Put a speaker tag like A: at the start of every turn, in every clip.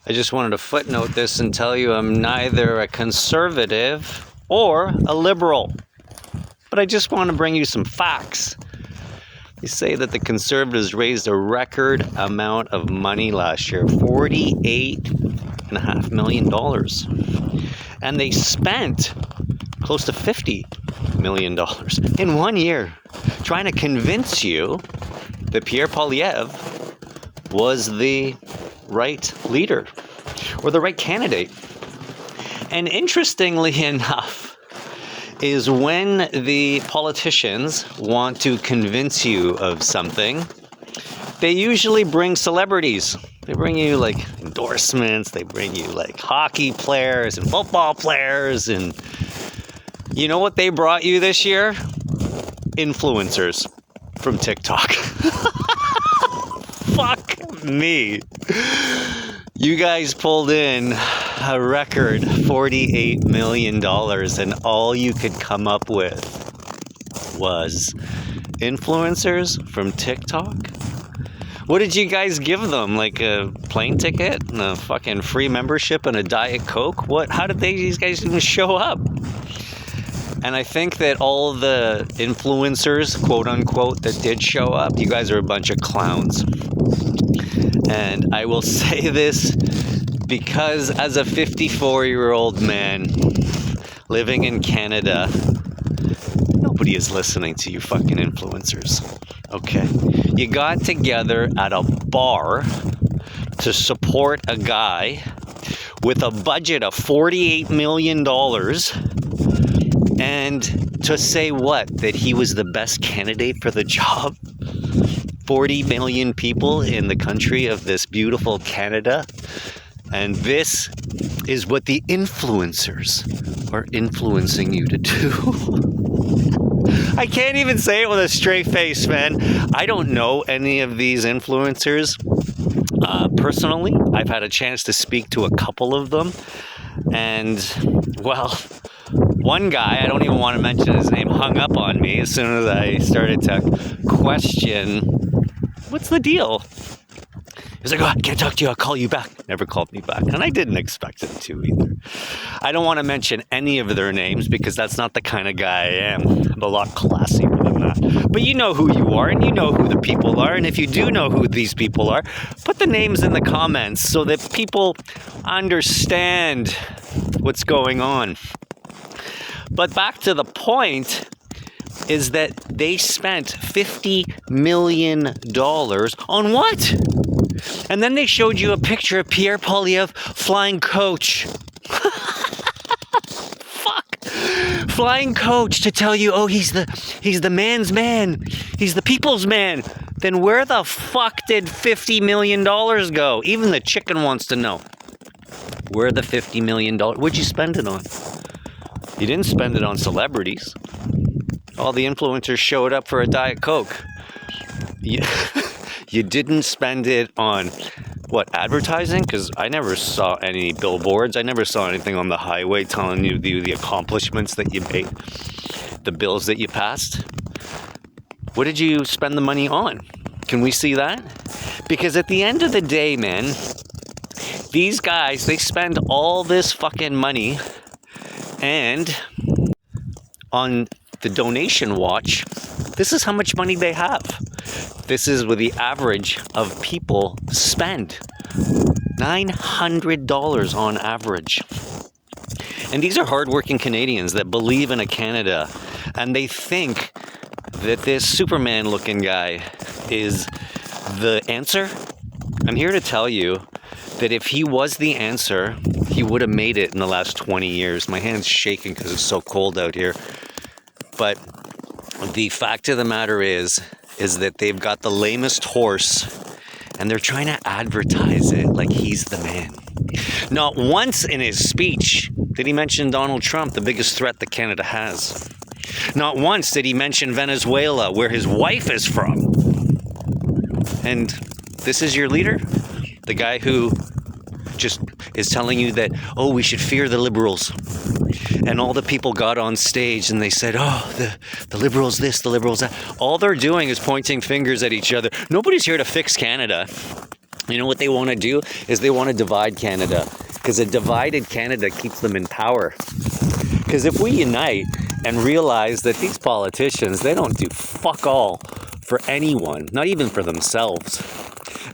A: I just wanted to footnote this and tell you I'm neither a conservative or a liberal. But I just want to bring you some facts. They say that the Conservatives raised a record amount of money last year, $48.5 million. And they spent close to $50 million in 1 year trying to convince you that Pierre Poilievre was the right leader or the right candidate. And interestingly enough, is when the politicians want to convince you of something, they usually bring celebrities. They bring you like endorsements, they bring you like hockey players and football players, and you know what they brought you this year? Influencers from TikTok. Fuck me. You guys pulled in a record $48 million, and all you could come up with was influencers from TikTok? What did you guys give them? Like a plane ticket and a fucking free membership and a Diet Coke? What? How did these guys even show up? And I think that all the influencers, quote unquote, that did show up, you guys are a bunch of clowns. And I will say this because as a 54-year-old man living in Canada, nobody is listening to you fucking influencers. Okay. You got together at a bar to support a guy with a budget of $48 million and to say what? That he was the best candidate for the job? 40 million people in the country of this beautiful Canada. And this is what the influencers are influencing you to do. I can't even say it with a straight face, man. I don't know any of these influencers personally. I've had a chance to speak to a couple of them. And, well, one guy, I don't even want to mention his name, hung up on me as soon as I started to question, what's the deal? He's like, oh, I can't talk to you, I'll call you back. Never called me back. And I didn't expect him to either. I don't want to mention any of their names because that's not the kind of guy I am. I'm a lot classier than that. But you know who you are and you know who the people are. And if you do know who these people are, put the names in the comments so that people understand what's going on. But back to the point is that they spent $50 million on what? And then they showed you a picture of Pierre Poilievre flying coach. Fuck. Flying coach to tell you, oh, he's the man's man. He's the people's man. Then where the fuck did $50 million go? Even the chicken wants to know. Where the $50 million? What'd you spend it on? You didn't spend it on celebrities. All the influencers showed up for a Diet Coke. You didn't spend it on, what, advertising? Because I never saw any billboards. I never saw anything on the highway telling you the accomplishments that you made, the bills that you passed. What did you spend the money on? Can we see that? Because at the end of the day, man, these guys, they spend all this fucking money, and on the donation watch, this is how much money they have. This is what the average of people spend. $900 on average. And these are hardworking Canadians that believe in a Canada, and they think that this Superman-looking guy is the answer. I'm here to tell you that if he was the answer, he would have made it in the last 20 years. My hand's shaking because it's so cold out here. But the fact of the matter is that they've got the lamest horse and they're trying to advertise it like he's the man. Not once in his speech did he mention Donald Trump, the biggest threat that Canada has. Not once did he mention Venezuela, where his wife is from. And this is your leader? The guy who just is telling you that, oh, we should fear the liberals. And all the people got on stage and they said, oh, the liberals this, the liberals that. All they're doing is pointing fingers at each other. Nobody's here to fix Canada. You know what they want to do is they want to divide Canada, because a divided Canada keeps them in power. Because if we unite and realize that these politicians, they don't do fuck all for anyone, not even for themselves.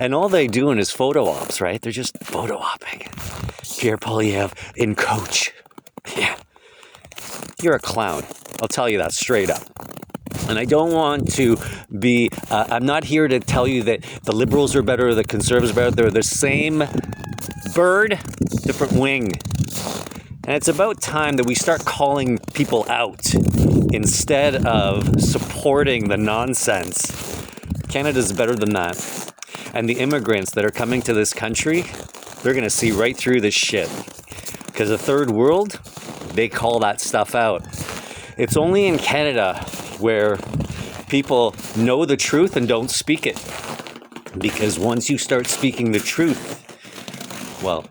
A: And all they're doing is photo ops, right? They're just photo opping. Pierre Poilievre in coach. Yeah. You're a clown. I'll tell you that straight up. And I don't want to be, I'm not here to tell you that the Liberals are better or the Conservatives are better. They're the same bird, different wing. And it's about time that we start calling people out instead of supporting the nonsense. Canada's better than that. And the immigrants that are coming to this country, they're going to see right through this shit. Because the third world, they call that stuff out. It's only in Canada where people know the truth and don't speak it. Because once you start speaking the truth, well,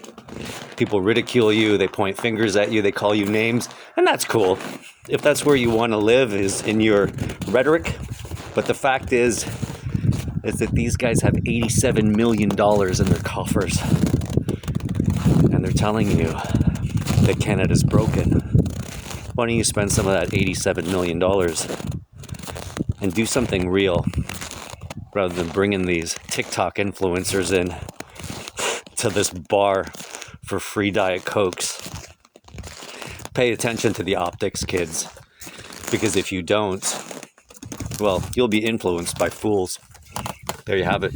A: people ridicule you, they point fingers at you, they call you names, and that's cool. If that's where you want to live, is in your rhetoric. But the fact is that these guys have $87 million in their coffers. And they're telling you that Canada's broken. Why don't you spend some of that $87 million and do something real rather than bringing these TikTok influencers in to this bar for free Diet Cokes? Pay attention to the optics, kids, because if you don't, well, you'll be influenced by fools. There you have it.